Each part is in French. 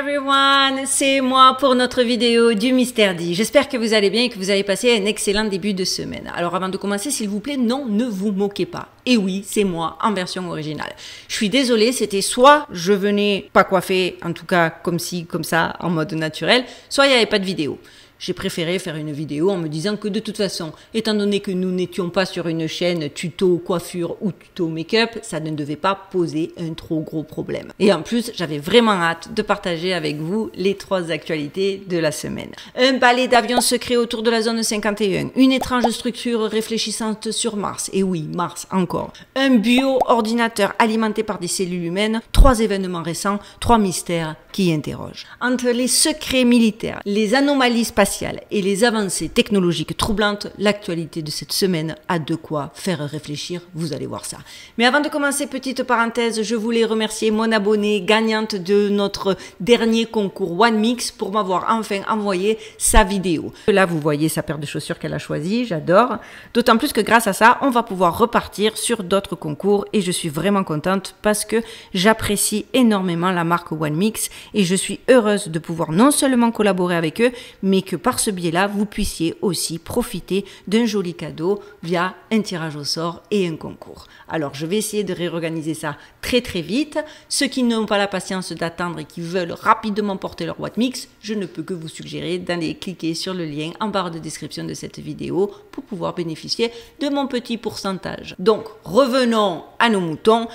everyone, c'est moi pour notre vidéo du Mystère D. J'espère que vous allez bien et que vous avez passé un excellent début de semaine. Alors avant de commencer, s'il vous plaît, non, ne vous moquez pas. Et oui, c'est moi en version originale. Je suis désolée, c'était soit je venais pas coiffée, en tout cas comme ci, comme ça, en mode naturel, soit il n'y avait pas de vidéo. J'ai préféré faire une vidéo en me disant que de toute façon, étant donné que nous n'étions pas sur une chaîne tuto coiffure ou tuto make-up, ça ne devait pas poser un trop gros problème. Et en plus, j'avais vraiment hâte de partager avec vous les 3 actualités de la semaine. Un balai d'avions secret autour de la zone 51, une étrange structure réfléchissante sur Mars, et oui, Mars encore, un bio-ordinateur alimenté par des cellules humaines, 3 événements récents, 3 mystères qui interrogent. Entre les secrets militaires, les anomalies spatiales, et les avancées technologiques troublantes, l'actualité de cette semaine a de quoi faire réfléchir, vous allez voir ça. Mais avant de commencer, petite parenthèse, je voulais remercier mon abonnée gagnante de notre dernier concours One Mix pour m'avoir enfin envoyé sa vidéo. Là, vous voyez sa paire de chaussures qu'elle a choisie, j'adore. D'autant plus que grâce à ça, on va pouvoir repartir sur d'autres concours et je suis vraiment contente parce que j'apprécie énormément la marque One Mix et je suis heureuse de pouvoir non seulement collaborer avec eux, mais que par ce biais-là, vous puissiez aussi profiter d'un joli cadeau via un tirage au sort et un concours. Alors, je vais essayer de réorganiser ça très très vite. Ceux qui n'ont pas la patience d'attendre et qui veulent rapidement porter leur One Mix, je ne peux que vous suggérer d'aller cliquer sur le lien en barre de description de cette vidéo pour pouvoir bénéficier de mon petit pourcentage. Donc, revenons à nos moutons.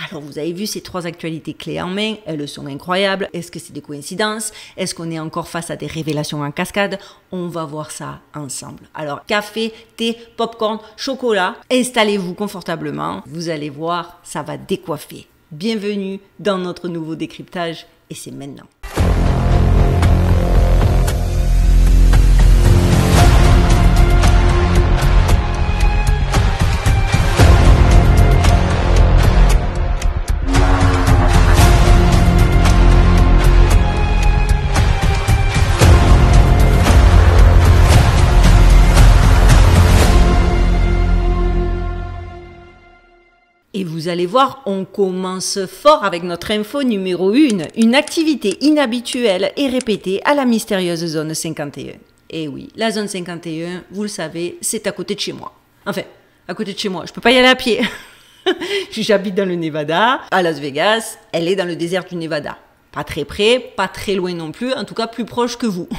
Alors, vous avez vu ces 3 actualités clés en main, elles sont incroyables. Est-ce que c'est des coïncidences? Est-ce qu'on est encore face à des révélations en cascade? On va voir ça ensemble. Alors, café, thé, popcorn, chocolat, installez-vous confortablement. Vous allez voir, ça va décoiffer. Bienvenue dans notre nouveau décryptage et c'est maintenant. Et vous allez voir, on commence fort avec notre info numéro 1. Une activité inhabituelle est répétée à la mystérieuse zone 51. Et oui, la zone 51, vous le savez, c'est à côté de chez moi. Enfin, à côté de chez moi, je peux pas y aller à pied. J'habite dans le Nevada, à Las Vegas, elle est dans le désert du Nevada. Pas très près, pas très loin non plus, en tout cas plus proche que vous.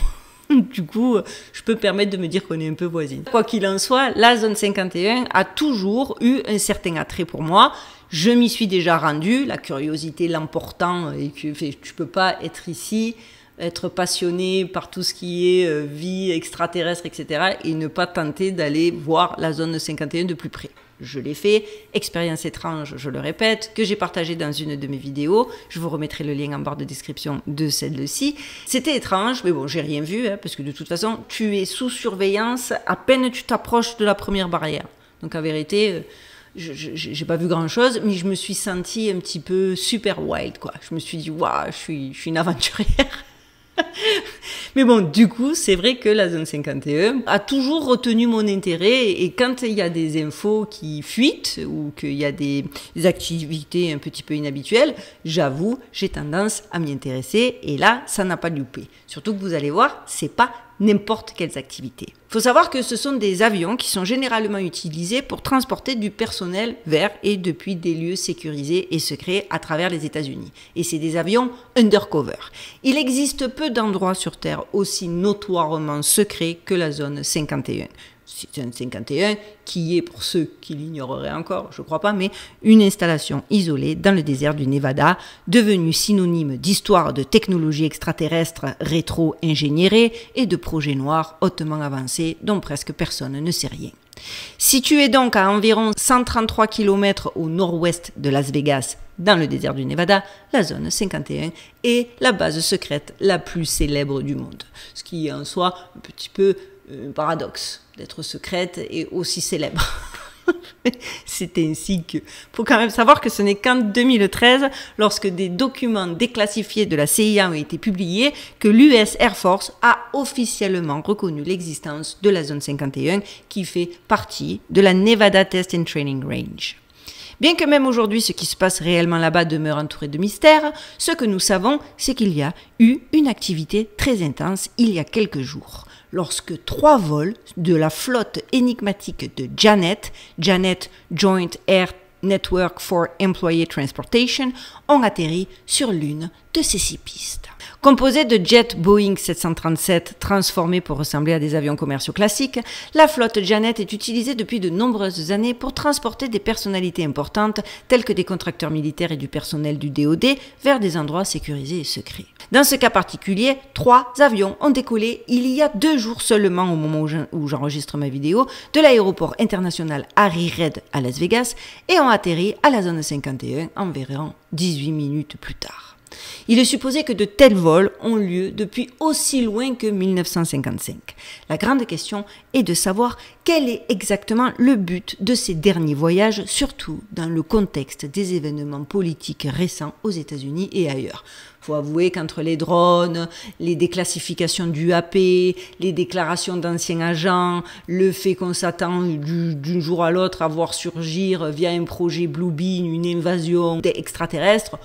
Du coup, je peux me permettre de me dire qu'on est un peu voisine. Quoi qu'il en soit, la zone 51 a toujours eu un certain attrait pour moi. Je m'y suis déjà rendue, la curiosité l'emportant et que tu peux pas être ici, être passionné par tout ce qui est vie extraterrestre, etc. et ne pas tenter d'aller voir la zone 51 de plus près. Je l'ai fait, expérience étrange, je le répète, que j'ai partagé dans une de mes vidéos. Je vous remettrai le lien en barre de description de celle-ci. C'était étrange, mais bon, j'ai rien vu, hein, parce que de toute façon, tu es sous surveillance à peine tu t'approches de la première barrière. Donc en vérité, j'ai pas vu grand-chose, mais je me suis sentie un petit peu super wild, quoi. Je me suis dit, waouh, je suis une aventurière. Mais bon, du coup, c'est vrai que la zone 51 a toujours retenu mon intérêt et quand il y a des infos qui fuitent ou qu'il y a des activités un petit peu inhabituelles, j'avoue, j'ai tendance à m'y intéresser et là, ça n'a pas loupé. Surtout que vous allez voir, c'est pas n'importe quelles activités. Il faut savoir que ce sont des avions qui sont généralement utilisés pour transporter du personnel vers et depuis des lieux sécurisés et secrets à travers les États-Unis. Et c'est des avions undercover. Il existe peu d'endroits sur Terre aussi notoirement secrets que la zone 51. C'est un 51 qui est, pour ceux qui l'ignoreraient encore, je ne crois pas, mais une installation isolée dans le désert du Nevada, devenue synonyme d'histoire de technologie extraterrestre rétro-ingénierée et de projets noirs hautement avancés dont presque personne ne sait rien. Située donc à environ 133 km au nord-ouest de Las Vegas, dans le désert du Nevada, la zone 51 est la base secrète la plus célèbre du monde. Ce qui est en soi un petit peu un paradoxe d'être secrète et aussi célèbre. C'est ainsi que... faut quand même savoir que ce n'est qu'en 2013, lorsque des documents déclassifiés de la CIA ont été publiés, que l'US Air Force a officiellement reconnu l'existence de la zone 51 qui fait partie de la Nevada Test and Training Range. Bien que même aujourd'hui ce qui se passe réellement là-bas demeure entouré de mystères, ce que nous savons, c'est qu'il y a eu une activité très intense il y a quelques jours, lorsque 3 vols de la flotte énigmatique de Janet Joint Air Network for Employee Transportation, ont atterri sur l'une de ces 6 pistes. Composée de jets Boeing 737 transformés pour ressembler à des avions commerciaux classiques, la flotte Janet est utilisée depuis de nombreuses années pour transporter des personnalités importantes telles que des contracteurs militaires et du personnel du DoD vers des endroits sécurisés et secrets. Dans ce cas particulier, 3 avions ont décollé il y a 2 jours seulement au moment où j'enregistre ma vidéo de l'aéroport international Harry Reid à Las Vegas et ont atterri à la zone 51 environ 18 minutes plus tard. Il est supposé que de tels vols ont lieu depuis aussi loin que 1955. La grande question est de savoir quel est exactement le but de ces derniers voyages, surtout dans le contexte des événements politiques récents aux États-Unis et ailleurs. Il faut avouer qu'entre les drones, les déclassifications du AP, les déclarations d'anciens agents, le fait qu'on s'attend d'un jour à l'autre à voir surgir via un projet Blue Beam une invasion extraterrestre,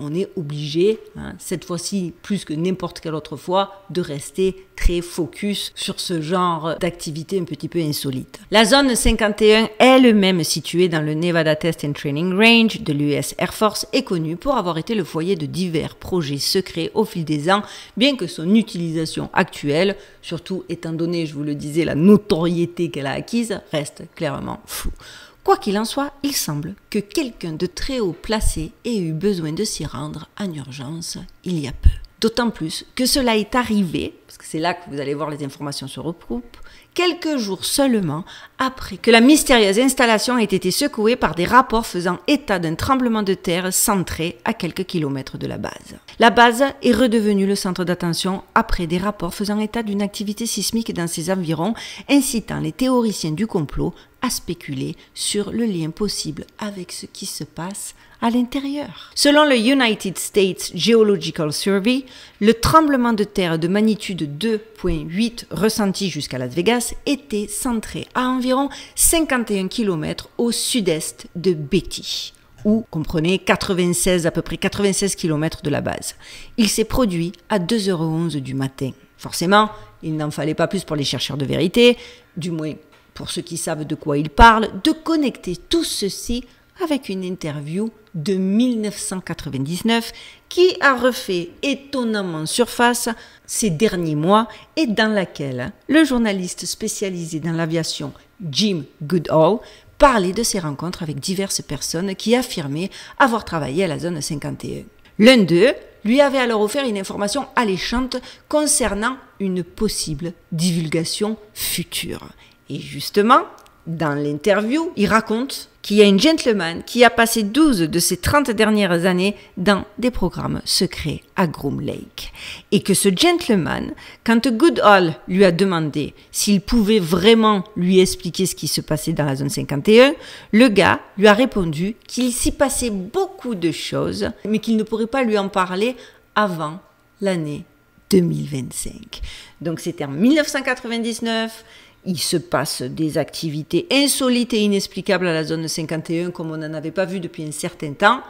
on est obligé, cette fois-ci plus que n'importe quelle autre fois, de rester très focus sur ce genre d'activité un petit peu insolite. La zone 51, elle-même située dans le Nevada Test and Training Range de l'US Air Force, est connue pour avoir été le foyer de divers projets secrets au fil des ans, bien que son utilisation actuelle, surtout étant donné, je vous le disais, la notoriété qu'elle a acquise, reste clairement floue. Quoi qu'il en soit, il semble que quelqu'un de très haut placé ait eu besoin de s'y rendre en urgence il y a peu. D'autant plus que cela est arrivé, parce que c'est là que vous allez voir les informations se regroupent, quelques jours seulement après que la mystérieuse installation ait été secouée par des rapports faisant état d'un tremblement de terre centré à quelques kilomètres de la base. La base est redevenue le centre d'attention après des rapports faisant état d'une activité sismique dans ses environs, incitant les théoriciens du complot à spéculer sur le lien possible avec ce qui se passe à l'intérieur. Selon le United States Geological Survey, le tremblement de terre de magnitude 2,8 ressenti jusqu'à Las Vegas était centré à environ 51 km au sud-est de Beatty, ou comprenez à peu près 96 km de la base. Il s'est produit à 2h11 du matin. Forcément, il n'en fallait pas plus pour les chercheurs de vérité, du moins pour ceux qui savent de quoi ils parlent, de connecter tout ceci avec une interview de 1999 qui a refait étonnamment surface ces derniers mois et dans laquelle le journaliste spécialisé dans l'aviation Jim Goodall parlait de ses rencontres avec diverses personnes qui affirmaient avoir travaillé à la zone 51. L'un d'eux lui avait alors offert une information alléchante concernant une possible divulgation future. Et justement, dans l'interview, il raconte qu'il y a un gentleman qui a passé 12 de ses 30 dernières années dans des programmes secrets à Groom Lake. Et que ce gentleman, quand Goodall lui a demandé s'il pouvait vraiment lui expliquer ce qui se passait dans la zone 51, le gars lui a répondu qu'il s'y passait beaucoup de choses, mais qu'il ne pourrait pas lui en parler avant l'année 2025. Donc c'était en 1999. Il se passe des activités insolites et inexplicables à la zone 51 comme on n'en avait pas vu depuis un certain temps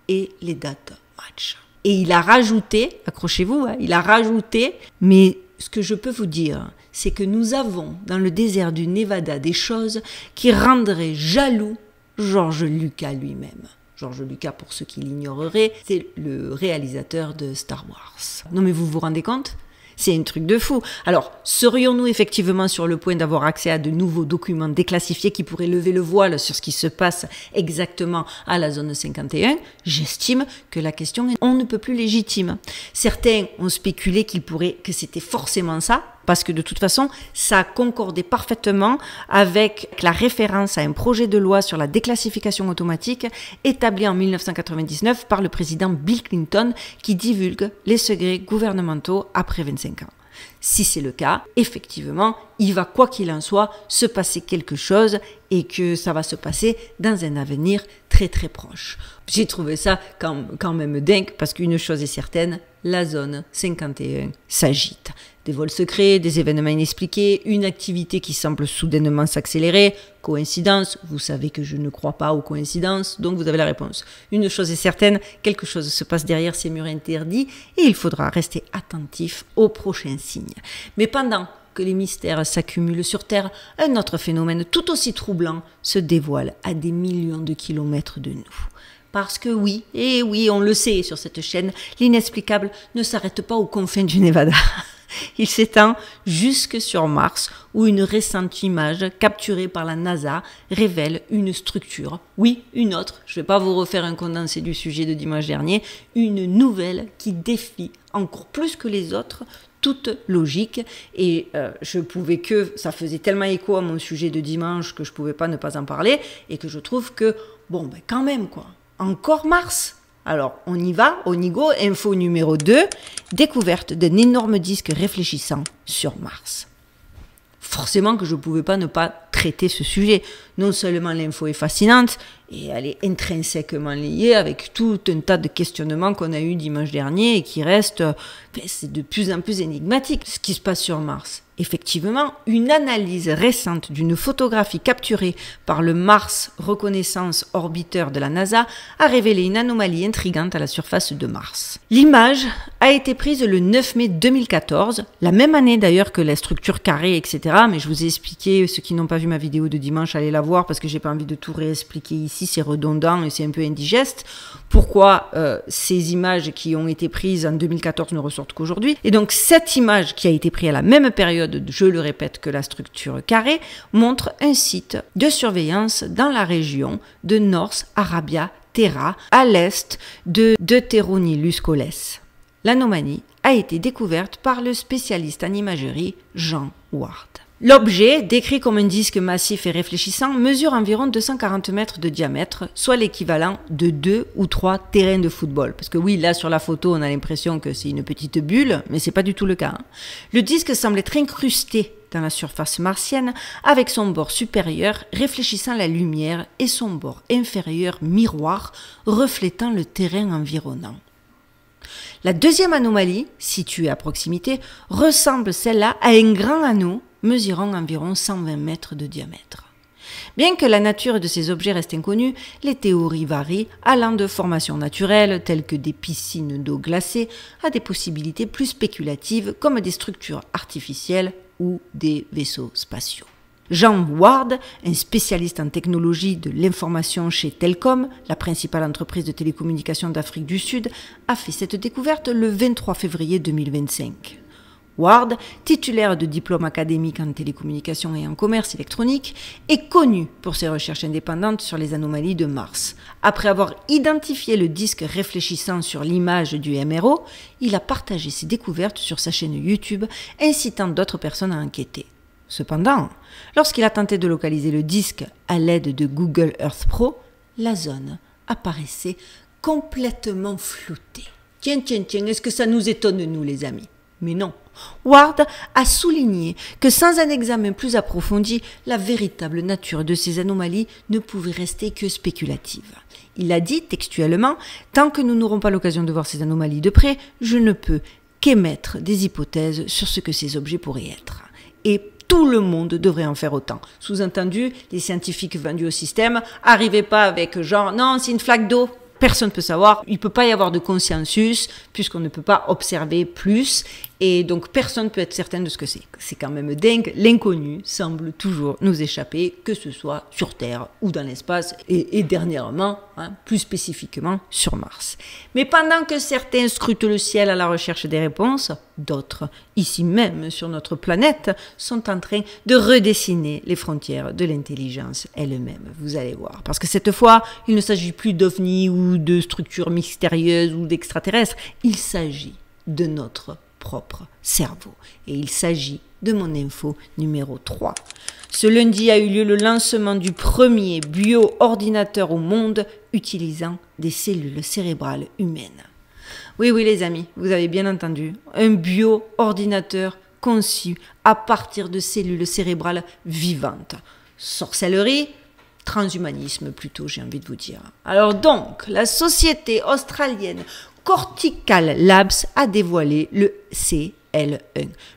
et les dates matchent. Et il a rajouté, accrochez-vous, il a rajouté, mais ce que je peux vous dire, c'est que nous avons dans le désert du Nevada des choses qui rendraient jaloux George Lucas lui-même. George Lucas, pour ceux qui l'ignoreraient, c'est le réalisateur de Star Wars. Non mais vous vous rendez compte ? C'est un truc de fou. Alors, serions-nous effectivement sur le point d'avoir accès à de nouveaux documents déclassifiés qui pourraient lever le voile sur ce qui se passe exactement à la zone 51 ? J'estime que la question est on ne peut plus légitime. Certains ont spéculé que c'était forcément ça, parce que de toute façon, ça concordait parfaitement avec la référence à un projet de loi sur la déclassification automatique établi en 1999 par le président Bill Clinton qui divulgue les secrets gouvernementaux après 25 ans. Si c'est le cas, effectivement, il va, quoi qu'il en soit, se passer quelque chose et que ça va se passer dans un avenir très très proche. J'ai trouvé ça quand même dingue parce qu'une chose est certaine, la zone 51 s'agite. Des vols secrets, des événements inexpliqués, une activité qui semble soudainement s'accélérer. Coïncidence? Vous savez que je ne crois pas aux coïncidences, donc vous avez la réponse. Une chose est certaine, quelque chose se passe derrière ces murs interdits et il faudra rester attentif aux prochains signes. Mais pendant que les mystères s'accumulent sur Terre, un autre phénomène tout aussi troublant se dévoile à des millions de kilomètres de nous. Parce que oui, et oui, on le sait sur cette chaîne, l'inexplicable ne s'arrête pas aux confins du Nevada. Il s'étend jusque sur Mars, où une récente image capturée par la NASA révèle une structure. Oui, une autre, je ne vais pas vous refaire un condensé du sujet de dimanche dernier, une nouvelle qui défie encore plus que les autres toute logique. Et ça faisait tellement écho à mon sujet de dimanche que je ne pouvais pas ne pas en parler, et que je trouve que, bon, ben quand même quoi, encore Mars. Alors, on y va, on y go, info numéro 2, découverte d'un énorme disque réfléchissant sur Mars. Forcément que je ne pouvais pas ne pas traiter ce sujet. Non seulement l'info est fascinante, et elle est intrinsèquement liée avec tout un tas de questionnements qu'on a eu dimanche dernier et qui restent, c'est de plus en plus énigmatique ce qui se passe sur Mars. Effectivement, une analyse récente d'une photographie capturée par le Mars Reconnaissance Orbiter de la NASA a révélé une anomalie intrigante à la surface de Mars. L'image a été prise le 9 mai 2014, la même année d'ailleurs que la structure carrée, etc. Mais je vous ai expliqué, ceux qui n'ont pas vu ma vidéo de dimanche, allez la voir parce que j'ai pas envie de tout réexpliquer ici, c'est redondant et c'est un peu indigeste. Pourquoi ces images qui ont été prises en 2014 ne ressortent qu'aujourd'hui? Et donc cette image qui a été prise à la même période, je le répète, que la structure carrée, montre un site de surveillance dans la région de North Arabia Terra, à l'est de Deuteronilus-Coles. L'anomalie a été découverte par le spécialiste en imagerie Jean Ward. L'objet, décrit comme un disque massif et réfléchissant, mesure environ 240 mètres de diamètre, soit l'équivalent de 2 ou 3 terrains de football. Parce que oui, là sur la photo, on a l'impression que c'est une petite bulle, mais c'est pas du tout le cas. Le disque semble être incrusté dans la surface martienne, avec son bord supérieur réfléchissant la lumière et son bord inférieur miroir reflétant le terrain environnant. La deuxième anomalie, située à proximité, ressemble celle-là à un grand anneau mesurant environ 120 mètres de diamètre. Bien que la nature de ces objets reste inconnue, les théories varient, allant de formations naturelles telles que des piscines d'eau glacée à des possibilités plus spéculatives comme des structures artificielles ou des vaisseaux spatiaux. Jean Ward, un spécialiste en technologie de l'information chez Telcom, la principale entreprise de télécommunications d'Afrique du Sud, a fait cette découverte le 23 février 2025. Ward, titulaire de diplômes académiques en télécommunications et en commerce électronique, est connu pour ses recherches indépendantes sur les anomalies de Mars. Après avoir identifié le disque réfléchissant sur l'image du MRO, il a partagé ses découvertes sur sa chaîne YouTube, incitant d'autres personnes à enquêter. Cependant, lorsqu'il a tenté de localiser le disque à l'aide de Google Earth Pro, la zone apparaissait complètement floutée. Tiens, est-ce que ça nous étonne, nous, les amis? Mais non. Ward a souligné que sans un examen plus approfondi, la véritable nature de ces anomalies ne pouvait rester que spéculative. Il a dit textuellement « Tant que nous n'aurons pas l'occasion de voir ces anomalies de près, je ne peux qu'émettre des hypothèses sur ce que ces objets pourraient être. » Et tout le monde devrait en faire autant. Sous-entendu, les scientifiques vendus au système, arrivez pas avec genre « Non, c'est une flaque d'eau ». Personne ne peut savoir, il ne peut pas y avoir de consensus puisqu'on ne peut pas observer plus et donc personne ne peut être certain de ce que c'est. C'est quand même dingue, l'inconnu semble toujours nous échapper, que ce soit sur Terre ou dans l'espace et dernièrement, plus spécifiquement sur Mars. Mais pendant que certains scrutent le ciel à la recherche des réponses, d'autres, ici même sur notre planète, sont en train de redessiner les frontières de l'intelligence elle-même, vous allez voir. Parce que cette fois, il ne s'agit plus d'ovnis ou de structures mystérieuses ou d'extraterrestres, il s'agit de notre propre cerveau. Et il s'agit de mon info numéro 3. Ce lundi a eu lieu le lancement du premier bio-ordinateur au monde utilisant des cellules cérébrales humaines. Oui, les amis, vous avez bien entendu, un bio-ordinateur conçu à partir de cellules cérébrales vivantes. Sorcellerie? Transhumanisme plutôt, j'ai envie de vous dire. Alors donc, la société australienne Cortical Labs a dévoilé le CL1,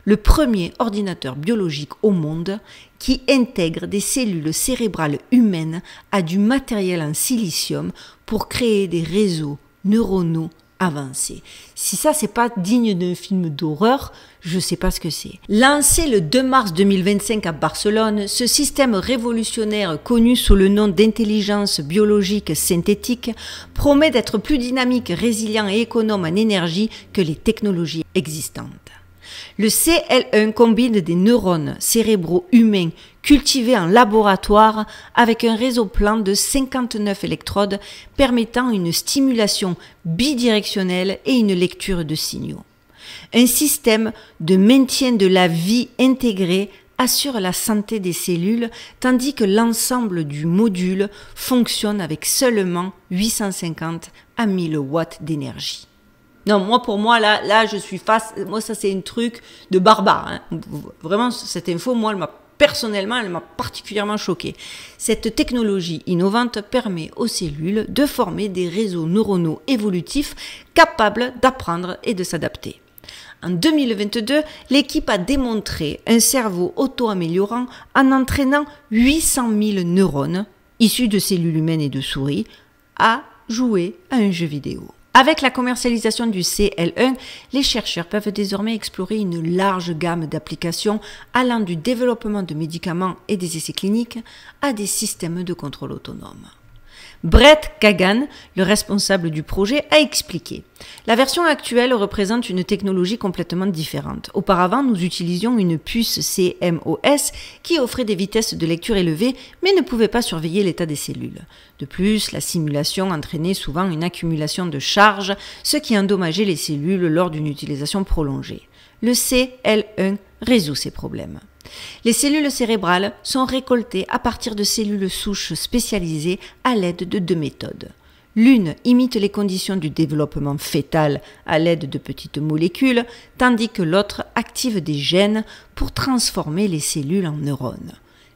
le premier ordinateur biologique au monde qui intègre des cellules cérébrales humaines à du matériel en silicium pour créer des réseaux neuronaux avancés. Si ça, c'est pas digne d'un film d'horreur, je sais pas ce que c'est. Lancé le 2 mars 2025 à Barcelone, ce système révolutionnaire connu sous le nom d'intelligence biologique synthétique promet d'être plus dynamique, résilient et économe en énergie que les technologies existantes. Le CL1 combine des neurones cérébraux humains cultivés en laboratoire avec un réseau plan de 59 électrodes permettant une stimulation bidirectionnelle et une lecture de signaux. Un système de maintien de la vie intégré assure la santé des cellules tandis que l'ensemble du module fonctionne avec seulement 850 à 1000 watts d'énergie. Non, pour moi, là, je suis face. Moi, ça, c'est un truc de barbare. Hein. Vraiment, cette info, moi, personnellement, elle m'a particulièrement choquée. Cette technologie innovante permet aux cellules de former des réseaux neuronaux évolutifs capables d'apprendre et de s'adapter. En 2022, l'équipe a démontré un cerveau auto-améliorant en entraînant 800 000 neurones, issus de cellules humaines et de souris, à jouer à un jeu vidéo. Avec la commercialisation du CL1, les chercheurs peuvent désormais explorer une large gamme d'applications allant du développement de médicaments et des essais cliniques à des systèmes de contrôle autonome. Brett Kagan, le responsable du projet, a expliqué « La version actuelle représente une technologie complètement différente. Auparavant, nous utilisions une puce CMOS qui offrait des vitesses de lecture élevées mais ne pouvait pas surveiller l'état des cellules. De plus, la simulation entraînait souvent une accumulation de charges, ce qui endommageait les cellules lors d'une utilisation prolongée. Le CL1 résout ces problèmes. Les cellules cérébrales sont récoltées à partir de cellules souches spécialisées à l'aide de deux méthodes. L'une imite les conditions du développement fœtal à l'aide de petites molécules, tandis que l'autre active des gènes pour transformer les cellules en neurones.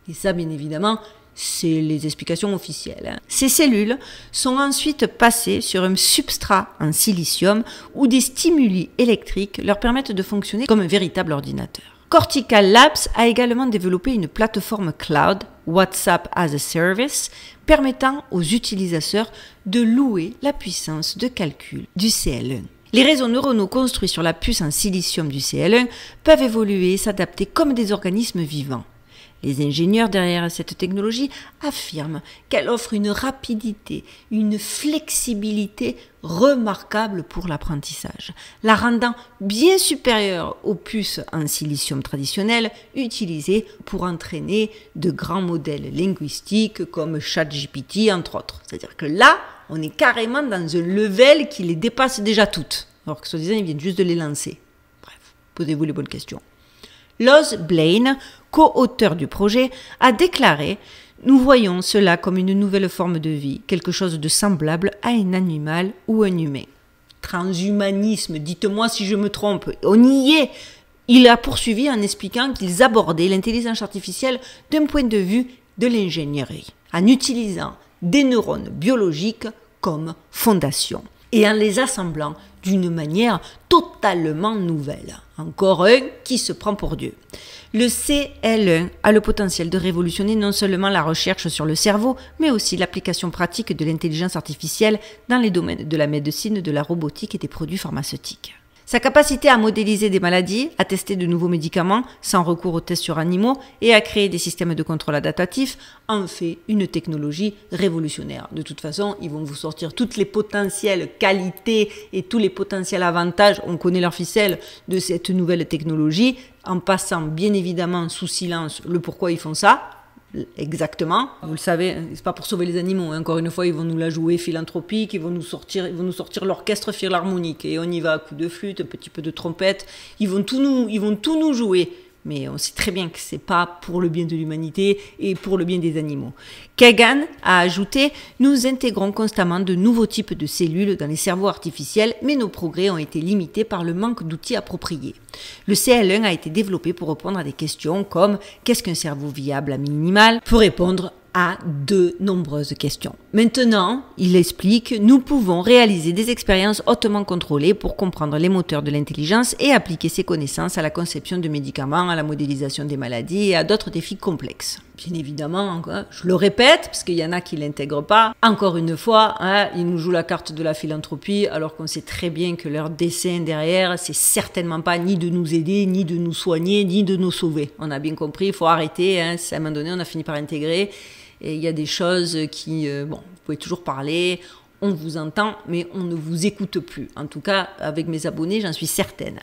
Et ça, bien évidemment, c'est les explications officielles. Ces cellules sont ensuite passées sur un substrat en silicium où des stimuli électriques leur permettent de fonctionner comme un véritable ordinateur. Cortical Labs a également développé une plateforme cloud, WhatsApp as a Service, permettant aux utilisateurs de louer la puissance de calcul du CL1. Les réseaux neuronaux construits sur la puce en silicium du CL1 peuvent évoluer et s'adapter comme des organismes vivants. Les ingénieurs derrière cette technologie affirment qu'elle offre une rapidité, une flexibilité remarquable pour l'apprentissage, la rendant bien supérieure aux puces en silicium traditionnelles utilisées pour entraîner de grands modèles linguistiques comme ChatGPT entre autres. C'est-à-dire que là, on est carrément dans un level qui les dépasse déjà toutes, alors que soi-disant ils viennent juste de les lancer. Bref, posez-vous les bonnes questions. Loz Blaine, co-auteur du projet, a déclaré « Nous voyons cela comme une nouvelle forme de vie, quelque chose de semblable à un animal ou un humain. » Transhumanisme, dites-moi si je me trompe, on y est. Il a poursuivi en expliquant qu'ils abordaient l'intelligence artificielle d'un point de vue de l'ingénierie, en utilisant des neurones biologiques comme fondation et en les assemblant d'une manière totalement nouvelle. Encore un qui se prend pour Dieu. Le CL1 a le potentiel de révolutionner non seulement la recherche sur le cerveau, mais aussi l'application pratique de l'intelligence artificielle dans les domaines de la médecine, de la robotique et des produits pharmaceutiques. Sa capacité à modéliser des maladies, à tester de nouveaux médicaments sans recours aux tests sur animaux et à créer des systèmes de contrôle adaptatifs en fait une technologie révolutionnaire. De toute façon, ils vont vous sortir toutes les potentielles qualités et tous les potentiels avantages, on connaît leur ficelle, de cette nouvelle technologie, en passant bien évidemment sous silence le pourquoi ils font ça. Exactement, vous le savez, c'est pas pour sauver les animaux, encore une fois ils vont nous la jouer philanthropique, ils vont nous sortir l'orchestre philharmonique et on y va à coups de flûte, un petit peu de trompette, ils vont tout nous jouer, mais on sait très bien que c'est pas pour le bien de l'humanité et pour le bien des animaux. Kagan a ajouté « Nous intégrons constamment de nouveaux types de cellules dans les cerveaux artificiels, mais nos progrès ont été limités par le manque d'outils appropriés. Le CL1 a été développé pour répondre à des questions comme « Qu'est-ce qu'un cerveau viable à minimal ?» Pour répondre à de nombreuses questions. Maintenant, il explique, nous pouvons réaliser des expériences hautement contrôlées pour comprendre les moteurs de l'intelligence et appliquer ces connaissances à la conception de médicaments, à la modélisation des maladies et à d'autres défis complexes. Bien évidemment, je le répète, parce qu'il y en a qui ne l'intègrent pas, encore une fois, ils nous jouent la carte de la philanthropie, alors qu'on sait très bien que leur dessein derrière, c'est certainement pas ni de nous aider, ni de nous soigner, ni de nous sauver. On a bien compris, il faut arrêter, à un moment donné, on a fini par intégrer, et il y a des choses qui, vous pouvez toujours parler, on vous entend, mais on ne vous écoute plus. En tout cas, avec mes abonnés, j'en suis certaine.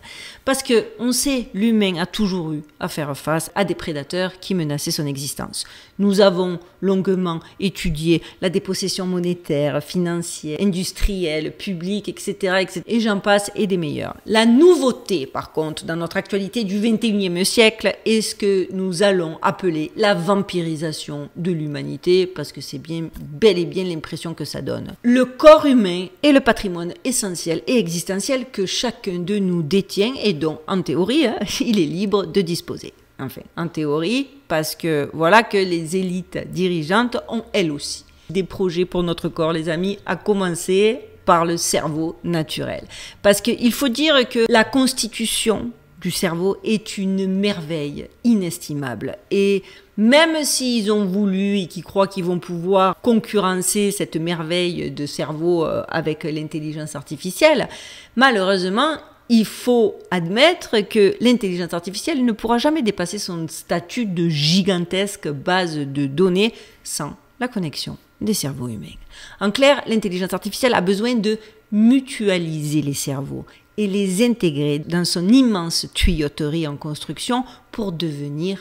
Parce que on sait, l'humain a toujours eu à faire face à des prédateurs qui menaçaient son existence. Nous avons longuement étudié la dépossession monétaire, financière, industrielle, publique, etc., etc. Et j'en passe, et des meilleurs. La nouveauté, par contre, dans notre actualité du 21e siècle, est ce que nous allons appeler la vampirisation de l'humanité, parce que c'est bien, bel et bien l'impression que ça donne. Le corps humain est le patrimoine essentiel et existentiel que chacun de nous détient et dont, en théorie, il est libre de disposer. Enfin, en théorie, parce que voilà que les élites dirigeantes ont elles aussi des projets pour notre corps, les amis, à commencer par le cerveau naturel. Parce qu'il faut dire que la constitution du cerveau est une merveille inestimable. Et même s'ils ont voulu et qu'ils croient qu'ils vont pouvoir concurrencer cette merveille de cerveau avec l'intelligence artificielle, malheureusement, il faut admettre que l'intelligence artificielle ne pourra jamais dépasser son statut de gigantesque base de données sans la connexion des cerveaux humains. En clair, l'intelligence artificielle a besoin de mutualiser les cerveaux et les intégrer dans son immense tuyauterie en construction pour devenir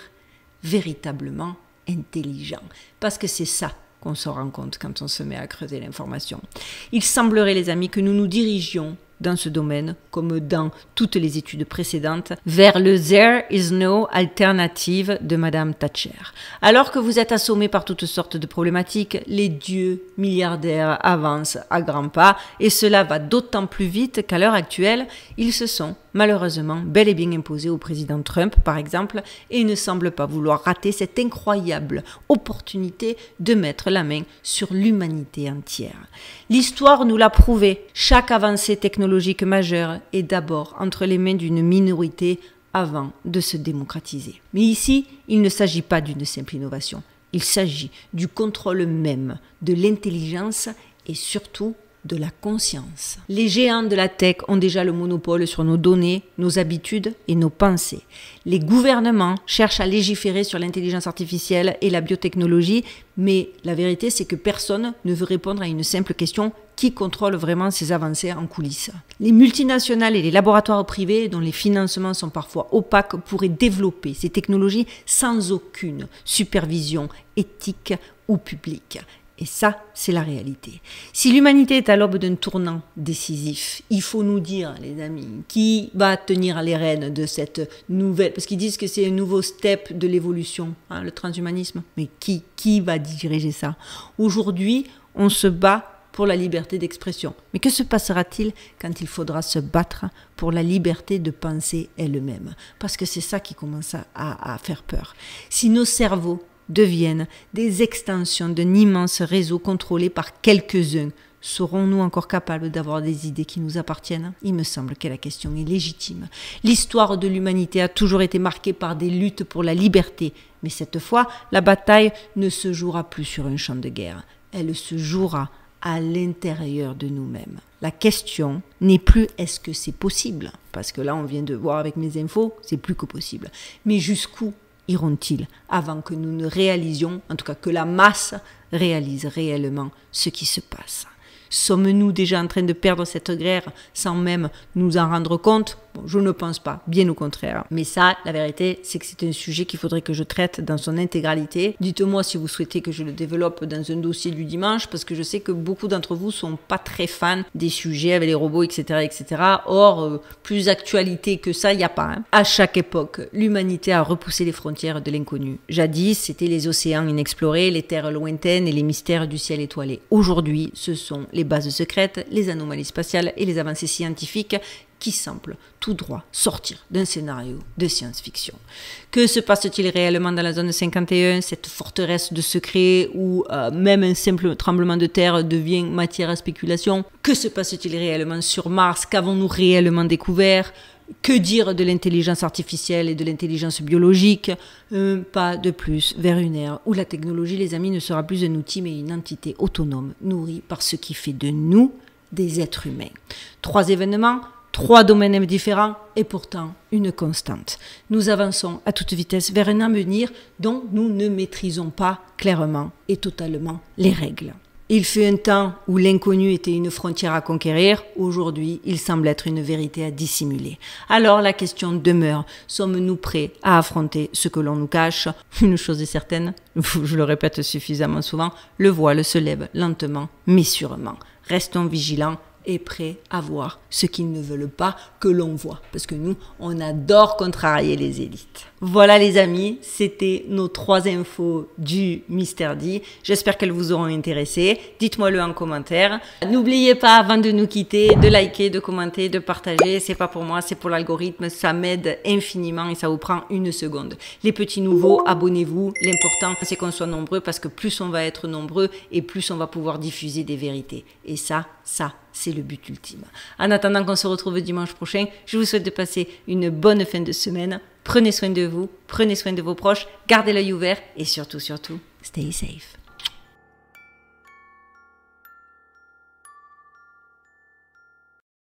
véritablement intelligent. Parce que c'est ça qu'on se rend compte quand on se met à creuser l'information. Il semblerait, les amis, que nous nous dirigions dans ce domaine, comme dans toutes les études précédentes, vers le There is no alternative de Madame Thatcher. Alors que vous êtes assommés par toutes sortes de problématiques, les dieux milliardaires avancent à grands pas, et cela va d'autant plus vite qu'à l'heure actuelle, ils se sont malheureusement bel et bien imposés au président Trump, par exemple, et ne semblent pas vouloir rater cette incroyable opportunité de mettre la main sur l'humanité entière. L'histoire nous l'a prouvé, chaque avancée technologique majeure est d'abord entre les mains d'une minorité avant de se démocratiser. Mais ici, il ne s'agit pas d'une simple innovation, il s'agit du contrôle même de l'intelligence et surtout de la conscience. Les géants de la tech ont déjà le monopole sur nos données, nos habitudes et nos pensées. Les gouvernements cherchent à légiférer sur l'intelligence artificielle et la biotechnologie, mais la vérité c'est que personne ne veut répondre à une simple question: qui contrôle vraiment ces avancées en coulisses? Les multinationales et les laboratoires privés, dont les financements sont parfois opaques, pourraient développer ces technologies sans aucune supervision éthique ou publique. Et ça, c'est la réalité. Si l'humanité est à l'aube d'un tournant décisif, il faut nous dire, les amis, qui va tenir les rênes de cette nouvelle... Parce qu'ils disent que c'est un nouveau step de l'évolution, hein, le transhumanisme. Mais qui va diriger ça? Aujourd'hui, on se bat pour la liberté d'expression. Mais que se passera-t-il quand il faudra se battre pour la liberté de penser elle-même? Parce que c'est ça qui commence à faire peur. Si nos cerveaux deviennent des extensions d'un immense réseau contrôlé par quelques-uns, serons-nous encore capables d'avoir des idées qui nous appartiennent? Il me semble que la question est légitime. L'histoire de l'humanité a toujours été marquée par des luttes pour la liberté, mais cette fois, la bataille ne se jouera plus sur un champ de guerre. Elle se jouera à l'intérieur de nous-mêmes. La question n'est plus est-ce que c'est possible? Parce que là, on vient de voir avec mes infos, c'est plus que possible. Mais jusqu'où iront-ils avant que nous ne réalisions, en tout cas que la masse réalise réellement ce qui se passe? Sommes-nous déjà en train de perdre cette guerre sans même nous en rendre compte? Bon, je ne pense pas, bien au contraire. Mais ça, la vérité, c'est que c'est un sujet qu'il faudrait que je traite dans son intégralité. Dites-moi si vous souhaitez que je le développe dans un dossier du dimanche, parce que je sais que beaucoup d'entre vous sont pas très fans des sujets avec les robots, etc., etc. Or, plus actualité que ça, il n'y a pas. Hein. À chaque époque, l'humanité a repoussé les frontières de l'inconnu. Jadis, c'était les océans inexplorés, les terres lointaines et les mystères du ciel étoilé. Aujourd'hui, ce sont les bases secrètes, les anomalies spatiales et les avancées scientifiques qui semble tout droit sortir d'un scénario de science-fiction. Que se passe-t-il réellement dans la zone 51, cette forteresse de secrets où même un simple tremblement de terre devient matière à spéculation? Que se passe-t-il réellement sur Mars? Qu'avons-nous réellement découvert? Que dire de l'intelligence artificielle et de l'intelligence biologique? Un pas de plus vers une ère où la technologie, les amis, ne sera plus un outil mais une entité autonome, nourrie par ce qui fait de nous des êtres humains. 3 événements, 3 domaines différents et pourtant une constante. Nous avançons à toute vitesse vers un avenir dont nous ne maîtrisons pas clairement et totalement les règles. Il fut un temps où l'inconnu était une frontière à conquérir, aujourd'hui il semble être une vérité à dissimuler. Alors la question demeure, sommes-nous prêts à affronter ce que l'on nous cache? Une chose est certaine, je le répète suffisamment souvent, le voile se lève lentement mais sûrement. Restons vigilants et prêts à voir ce qu'ils ne veulent pas que l'on voit. Parce que nous, on adore contrarier les élites. Voilà les amis, c'était nos 3 infos du Mystère D. J'espère qu'elles vous auront intéressé. Dites-moi-le en commentaire. N'oubliez pas, avant de nous quitter, de liker, de commenter, de partager. C'est pas pour moi, c'est pour l'algorithme. Ça m'aide infiniment et ça vous prend 1 seconde. Les petits nouveaux, abonnez-vous. L'important, c'est qu'on soit nombreux parce que plus on va être nombreux et plus on va pouvoir diffuser des vérités. Et ça, c'est le but ultime. En attendant qu'on se retrouve dimanche prochain, je vous souhaite de passer une bonne fin de semaine. Prenez soin de vous, prenez soin de vos proches, gardez l'œil ouvert et surtout, stay safe.